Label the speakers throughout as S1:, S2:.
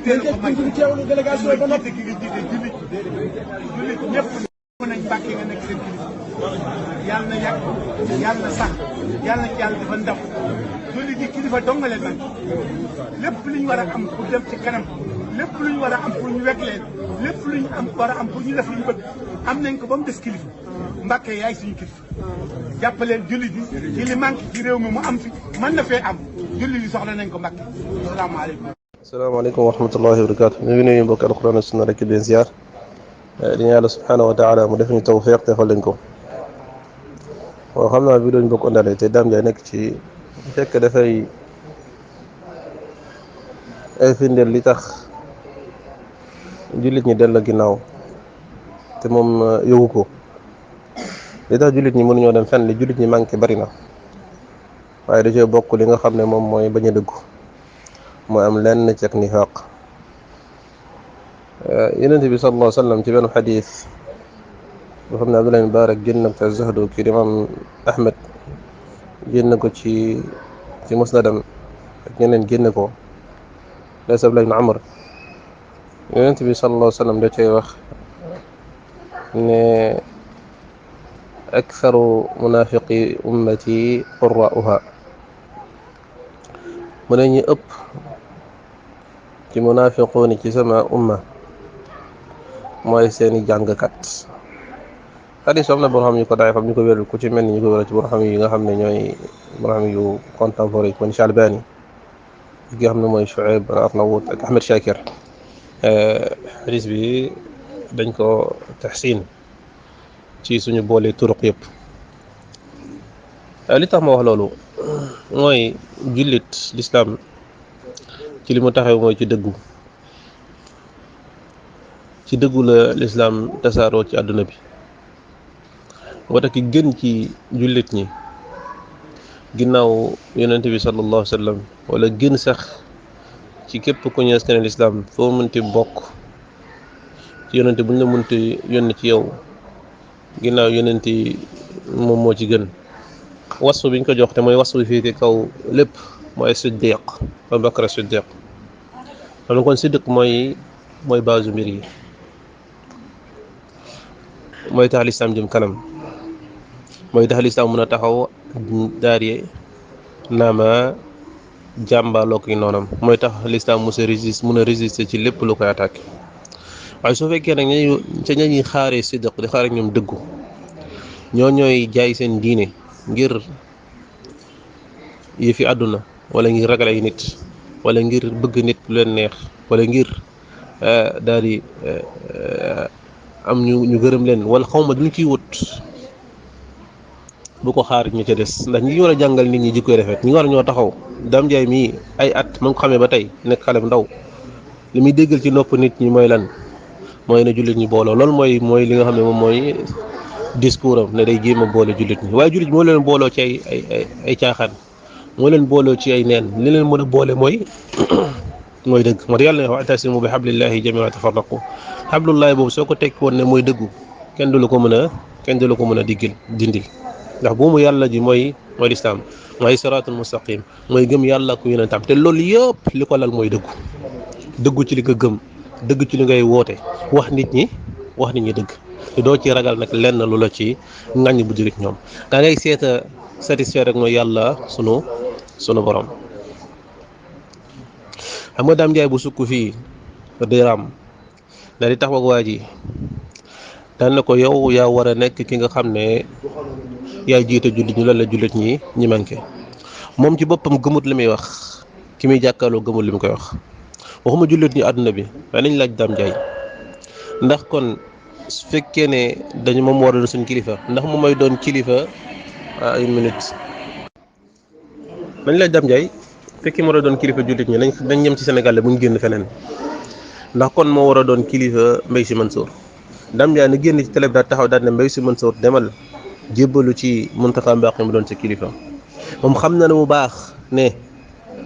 S1: teel ko may délégation ba noppi ki nga jiite jullit ñëpp mën nañ Mbàkke nga nekk seen kilifa yàlla na yàgg yàlla na sax yàlla na ci yàlla dafa ndam jullit yi kilifa dong nga leen man lépp lu ñu war a am pour dem ci kanam lépp lu ñu war a am pour ñu wekk leen lépp lu ñu am war a am pour ñu def lu ñu bëgg am nañ ko ba mu des kilifa Mbàkke yaay suñu kilifa jàppaleen jullit yi ci li manque ci réew mi mu am fi mën na fee am jullit yi soxla nañ ko Mbàkke asalaamaaleykum.
S2: asalaamaaleykum wa rahmatullahi wa barakaatu. ñu ngi nuyu mbokk alquran ak sunna rek di leen ziar di ñaan yàlla subhanahu wa taala mu def ñu tawfiq defal leen ko. waaw xam naa bi doon bokk andale te Dame Ndiaye nekk ci fekk dafay ay firndeel li tax jullit ñi dellu ginnaaw te moom yëgu ko li tax jullit ñi mënuñoo dem fenn li jullit ñi manqué bari na waaye da cee bokk li nga xam ne moom mooy bañ a dëggu mooy am lenn ci ak nifaaq. Yonent bi sallallahu alayhi wa sallam ci benn xadis boo xam ne Abdullah Mubarak génn na ko ci Zuhd ki Imam Ahmad génn ko ci musnadam ak ñeneen génn ko laysa Abdullah ibn Amr. Yonent bi sallallahu alayhi wa sallam da cay wax ne aktharu munafiqi ummati qurra'uha mu ne ñi ëpp ci munafiqooni ci sama umma mooy seeni jàngkat. xadis am na boo xam ñu ko daay fam ñu ko wérul ku ci mel ni ñu ko wéral ci boo xam yi nga xam ne ñooy boo xam yu contemporain kon Shalbani ki nga xam ne mooy Shu'ayb Arnaout ak Ahmed Shakir. xadis bi dañ ko taxsin ci suñu boole turuq yëpp. li tax ma wax loolu mooy jullit l'islam ci li mu taxaw mooy ci dëggu la l'islam tasaaroo ci àdduna bi. moo tax ki gën ci jullit ñi ginnaaw yonent bi sallallahu alayhi wa sallam wala gën sax ci képp ku ñu askan l'islam foo mënti bokk ci yonent bu ñu la mënti yónni ci yow ginnaaw yonent yi moom moo ci gën. wasfu biñ ko jox te mooy wasfu fii ci kaw lépp mooy siddiq Abu Bakr siddiq xam kon siddiq mooy baasu mbir yi mooy tax lislaam jëm kanam mooy tax lislaam mën a taxaw daaree naama jàmbaarloo koy noonam mooy tax lislaam mën a résister ci lépp lu koy attaqué. waaye soo fekkee nag ñuy xaaree siddiq di xaar ak ñoom dëggu ñooy jaay seen diine ngir yëfi àdduna wala ngir ragal ay nit wala ngir bëgg nit lu leen neex wala ngir daal di am ñu gërëm leen wala xawma duñ ciy wut bu ko xaar ñu ca des ndax ñi war a jàngal nit ñi jikkoy rafet ñi war a ñoo taxaw. Dame Ndiaye mii ay at ma nga ko xamee ba tey nekk xale bu ndaw li muy déggal ci nopp nit ñi mooy lan mooy ne jullit ñi booloo loolu mooy li nga xam ne moom mooy discours am ne day jéem a boole jullit ñi waaye jullit ñi moo leen booloo ci ay caaxaan moo leen booloo ci ay neen li leen mën a boole mooy dëgg. moo tax yàlla na wa'tasimu bi hablillahi jamii'an wa tafarraqu hablullahi boobu soo ko tekki woon ne mooy dëggu kenn du la ko mën a dindil ndax buumu yàlla ji mooy lislaam mooy siraatul mustaqim mooy gëm yàlla ku yonentam te loolu yëpp li ko lal mooy dëggu ci li nga gëm dëgg ci li ngay woote wax nit ñi dëgg te doo ci ragal nag lenn lu la ci ŋàññ bu jurit ñoom da ngay seeta satisfaire rek mooy yàlla sunu borom. xam nga Dame Ndiaye bu sukk fii di raam da di tax ak waa ji daan na ko yow yaa war a nekk ki nga xam ne yaay jiite jullit ñi loolu la jullit ñi manqué. moom ci boppam gëmut li muy wax ki muy jàkkaarloo gëmut li mu koy wax waxuma jullit ñi àdduna bi waaye nañ laaj Dame Ndiaye ndax kon su fekkee ne dañu moom war a doon suñ kilifa ndax moom mooy doon kilifa une minute. nañ laaj Dame Ndiaye fekkee moo war a doon kilifa jullit ñi nañ ñem ci Sénégal bu ñu génn feneen ndax kon moo war a doon kilifa Mbaye Sy Mansour. Dame Ndiaye na génn ci télé bi daal taxaw daal ne Mbaye Sy Mansour demal jébbalu ci Mountakha Mbacké mu doon sa kilifa. moom xam na ne bu baax ne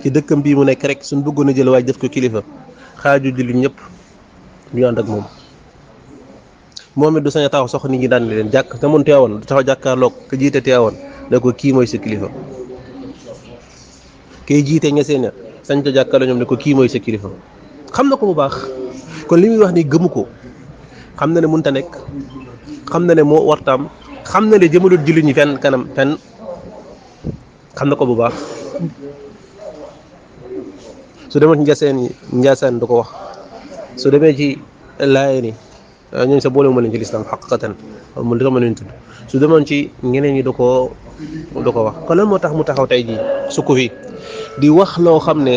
S2: ci dëkkam bii mu nekk rek suñ bëggoon a jël waaye def ko kilifa xaaju jullit ñëpp ñu ànd ak moom it du sañ a taxaw sox nit ñi daan leen jàkk te mun teewoon du taxaw jàkkaarloog ka jiite teewoon ne ko kii mooy sa kilifa. kay jiite ña seen sañ ta jàkkaarloo ñoom ne ko kii mooy sa kilifa xam na ko bu baax kon li muy wax ni gëmu ko xam na ne mënta nekk xam na ne moo wartaam xam na ne jëmalul jullit ñi fenn kanam fenn xam na ko bu baax su demee ci njaaseen du ko wax su demee ci laayeen yi ñooñu sa boole ma leen ci lislaam xaqiqatan mu li ko ma leen tudd su demoon ci ñeneen ñi du ko wax kon lan moo tax mu taxaw tey ji sukk fi di wax loo xam ne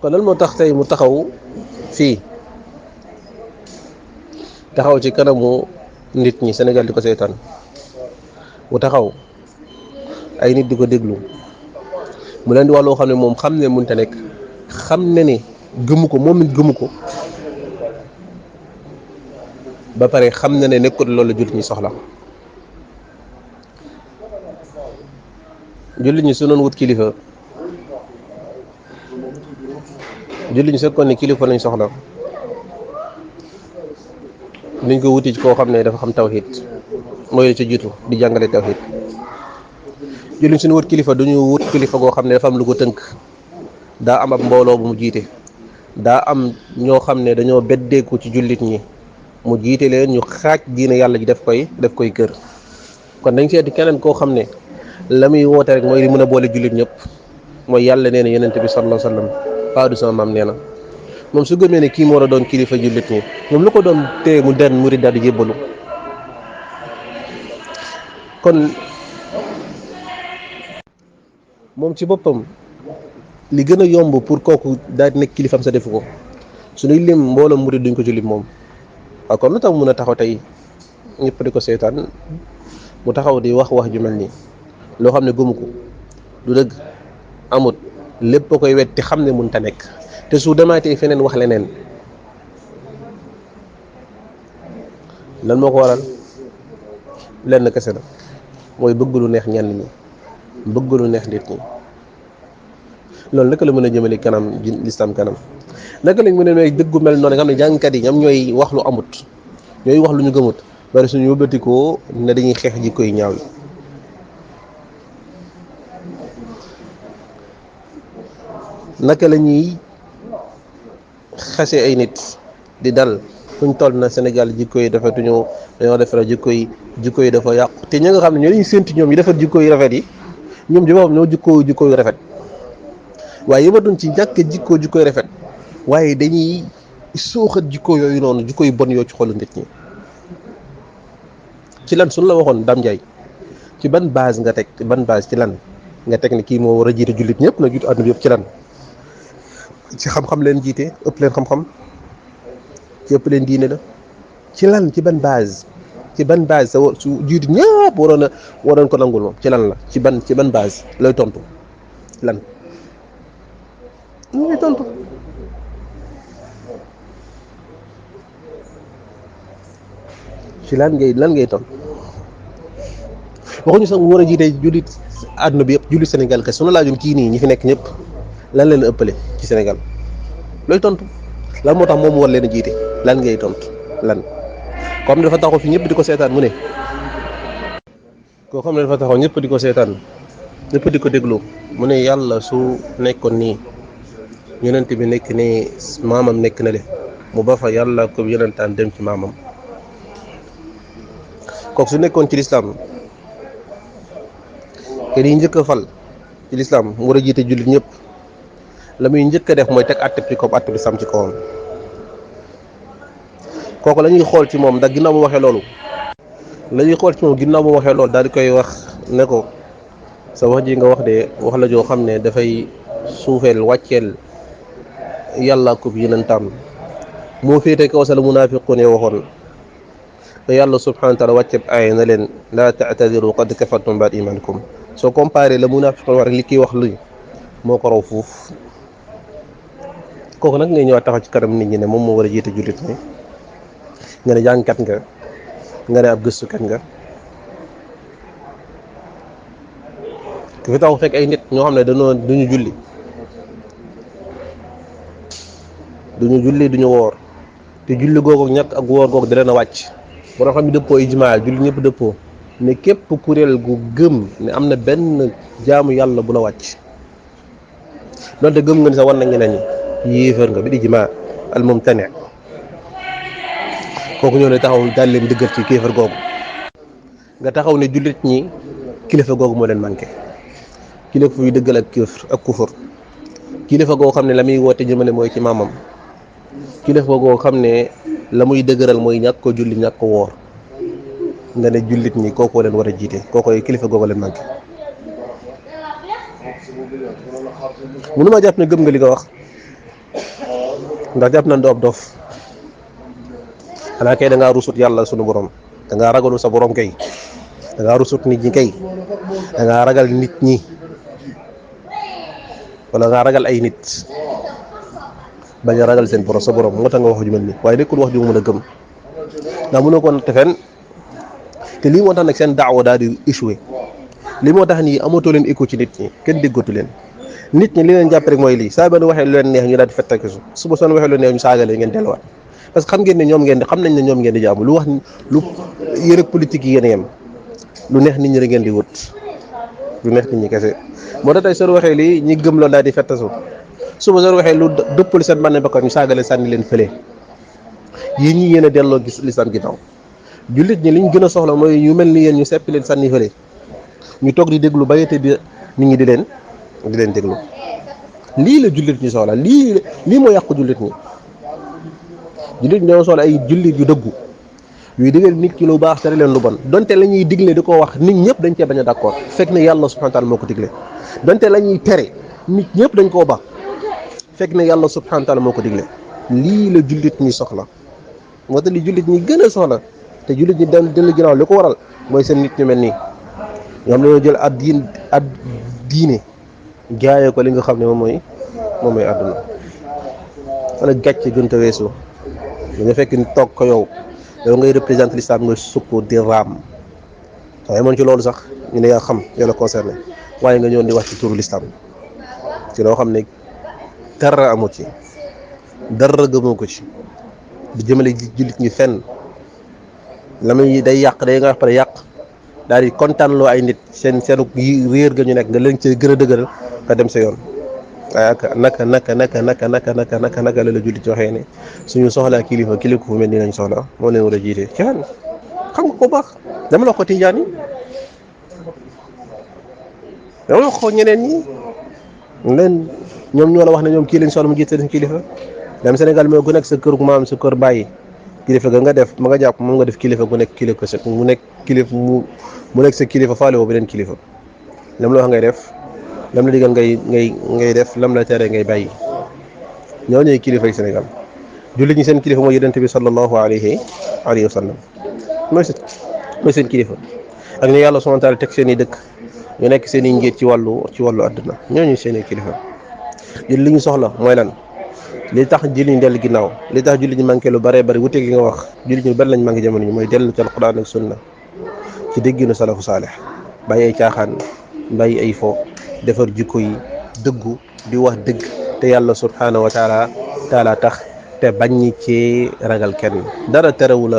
S2: kon lan moo tax tey mu taxaw fii taxaw ci kanamu nit ñi Sénégal di ko seetaan mu taxaw ay nit di ko déglu mu leen di wax loo xam ne moom xam ne mënta nekk xam ne ni gëmu ko moom it gëmu ko ba pare xam na ne nekkul loolu jullit ñi soxla jullit ñi su doon wut kilifa jullit ñi fekkoon ne kilifa lañ soxla dañ ko wuti ci koo xam ne dafa xam tawhid mooy la ci jiitu di jàngale tawhid jullit ñi suñu wut kilifa duñu wut kilifa goo xam ne dafa am lu ko tënk daa am ab mbooloo bu mu jiite daa am ñoo xam ne dañoo beddeeku ci jullit ñi mu jiite leen ñu xaaj diine yàlla ji def koy kër kon dañ seeti keneen koo xam ne la muy woote rek mooy li mën a boole jullit ñëpp mooy yàlla nee na yonent bi sallallahu alayhi wa sallam paadu sama maam nee na moom su gëmee ne kii moo war a doon kilifa jullit ñi moom lu ko doon téye mu den murid daal di jébbalu kon moom ci boppam li gën a yomb pour kooku daal di nekk kilifam sa defu ko suñuy lim mbooloo murid duñ ko ci lim moom waaw kon lu tax mun a taxaw tey ñëpp di ko seetaan mu taxaw di wax ju mel nii loo xam ne gëmu ko du dëgg amut lépp a koy wetti xam ne mënta nekk te su demaatee feneen wax leneen lan moo ko waral lenn kese la mooy bëgg lu neex ñenn ñi bëgg lu neex nit ñi loolu naka la mën a jëmale kanam lislam kanam naka lañ mën a may dëggu mel noonu nga xam ne jàngkat yi ñoom ñooy wax lu amut ñooy wax lu ñu gëmut bari suñu wëlbatikoo ne dañuy xeex jikko yi ñaaw yi naka la ñuy xase ay nit di dal fuñ toll na Sénégal jikko yi dafatuñu dañoo defar jikko yi dafa yàqu te ñi nga xam ne ñoo dañuy séntu ñoom yi defar jikko yi rafet yi ñoom ci boppam ñoo jikko yu rafet waaye yëmatuñ ci ñàkk jikko yu rafet waaye dañuy suuxat jikko yooyu noonu jikko yu bon yoo ci xolu nit ñi ci lan suñu la waxoon Dame Ndiaye ci ban base nga teg ci lan nga teg ne kii moo war a jiite jullit ñëpp na jiitu àdduna yëpp ci lan ci xam-xam leen jiite ëpp leen xam-xam ci ëpp leen diine la ci lan ci ban base sa su jiitu ñëpp waroon ko nangul moom ci lan la ci ban base looy tontu lan looy tontu ci lan ngay tontu waxuñu sax mu war a jiite jullit àdduna bi yëpp jullit Sénégal kese su ma laajoon kii nii ñi fi nekk ñëpp lan leen ëppale ci Sénégal looy tontu lan moo tax moom war leen a jiite lan ngay tontu lan koo xam ne dafa taxaw fi ñëpp di ko seetaan mu ne koo xam ne dafa taxaw ñëpp di ko seetaan ñëpp di ko déglu mu ne yàlla su nekkoon nii yonent bi nekk nii maamam nekk na le mu ba fa yàlla ko yonentaan dem ci maamam kooku su nekkoon ci lislaam te di njëkk a fal ci lislaam mu war a jiite jullit ñëpp la muy njëkk a def mooy teg àtte bi comme àtte bi sam ci kawam kooku la ñuy xool ci moom ndax ginnaaw bu waxee loolu daal di koy wax ne ko sa wax ji nga wax de wax la joo xam ne dafay suufeel wàcceel yàlla ko yonentam moo féete kaw sa la munaafiqun ne waxoon te yàlla subhanahu wa taala wàcceeb aaya na leen laa ta'tadiru qad kafartum ba'da imanikum soo comparé la munaafiqun wax rek li kiy wax luy moo ko raw fuuf kooku nag ngay ñëwaat taxaw ci kanam nit ñi ne moom moo war a jiite jullit ñi nga ne jàngkat nga ne ab gëstukat nga ku fi taxaw fekk ay nit ñoo xam ne duñu julli duñu woor te julli googu ñàkk ak woor googu da leen a wàcc borom xam ne dëppoo ijmaa julli ñëpp dëppoo ne képp kuréel gu gëm ne am na benn jaamu yàlla bu la wàcc donte gëm nga ni sa wan na ñeneen ñi yéefar nga bi di jimaa al mumtani kooku ñoo ne taxaw daal leen dëggal ci kéefar googu nga taxaw ne jullit ñi kilifa googu moo leen manqué kilifa yu dëggal ak kéefar ak kufur kilifa goo xam ne la muy woote jëmale mooy ci maamam kilifa goo xam ne la muy dëgëral mooy ñàkk ko julli ñàkk ko woor nga ne jullit ñi kookoo leen war a jiite kookoo kilifa googu leen manqué mënuma jàpp ne gëm nga li nga wax ndax jàpp na doob dof xanaa kay da ngaa rusut yàlla sunu borom da ngaa ragalu sa borom kay da ngaa rusut nit ñi kay da ngaa ragal nit ñi wala ngaa ragal ay nit bañ a ragal seen borom sa borom moo tax nga wax ju mel nii waaye nekkul wax ju mu mën a gëm ndax mënoo ko natt fenn te lii moo tax nag seen daawa daal di échoué lii moo tax nii amatoo leen écho ci nit ñi kenn déggatu leen nit ñi li leen jàpp rek mooy lii saa benn waxee lu leen neex ñu daal di fettakisu suba soo waxee lu neex ñu saaga leen ngeen delluwaat parce que xam ngeen ne ñoom ngeen di xam nañ ne ñoom ngeen di jaamu lu wax lu yërëg politique yi yéen a yem lu neex nit ñi rek ngeen di wut lu neex nit ñi kese moo tax tey soo waxee lii ñi gëm loolu daal di fettasu suba soo waxee lu dëppali seen bànne bakkan ñu saaga leen sànni leen fële yéen ñi yéen a delloo gis lislaam ginnaaw jullit ñi liñ gën a soxla mooy ñu mel ni yéen ñu seppi leen sànni fële ñu toog di déglu bayete bi nit ñi di leen déglu lii la jullit ñi soxla lii moo yàqu jullit ñi ñoo soxla ay jullit yu dëggu yuy digal nit ki lu baax tere leen lu bon donte la ñuy digle di ko wax nit ñëpp dañ cee bañ a d'accord fekk ne yàlla subhanahu wa taala moo ko digle donte la ñuy tere nit ñëpp dañ koo baax fekk ne yàlla subhanahu wa taala moo ko digle lii la jullit ñi soxla moo tax li jullit ñi gën a soxla te jullit ñi dellu ginnaaw li ko waral mooy seen nit ñu mel nii ñoom dañoo jël ad diine jaayee ko li nga xam ne moom mooy àdduna wala gàcce gën a weesu nga fekk ni toog ko yow ngay représenter l'islam nga sukk di raam soo yemoon ci loolu sax ñu ne yaa xam yow la concerné waaye nga ñëw di wax ci turu l'islam ci loo xam ne dara amu ci dara gëmoo ko ci di jëmale jullit ñi fenn la muy day yàq day nga wax pare yàq daal di kontaan loo ay nit seenu réer ga ñu nekk nga leen ci gën a dëgëral nga dem sa yoon waaye naka la jullit ci waxee ne suñu soxlaa kilifa fu mel ni lañ soxla moo leen war a jiite ci xam nga ko baax dama la ko tijaan yi dama la ko ñeneen ñi leen ñoom ñoo la wax ne ñoom kii lañ soxla mu jiite seen kilifa dem Sénégal moo gu nekk sa kër maam sa kër bàyyi kilifa ga nga def ma nga jàpp moom nga def kilifa gu nekk kilifa set mu nekk kilifa mu nekk sa kilifa faale woo beneen kilifa lam la wax ngay def lam la digal ngay def lam la tere ngay bàyyi ñoo ñooy kilifa yi Sénégal jullit ñi seen kilifa mooy yonent bi sallallahu alayhi wa sallam mooy seen kilifa ak ni yàlla subhanahu wa ta'ala teg seen i dëkk ñu nekk seen i njiit ci wàllu àdduna ñooñu seen i kilifa jullit li ñu soxla mooy lan li tax jullit ñi dellu ginnaaw li tax jullit ñi manqué lu bare bari wuteeg li nga wax jullit ñi bari lañ manqué jamono ñi mooy dellu ci alquran ak sunna ci dégginu salafu saalih bàyyi ay caaxaan bàyyi ay fo defar jikko yi dëggu di wax dëgg te yàlla subhanahu wa taala tax te bañ ci ragal kenn dara terewul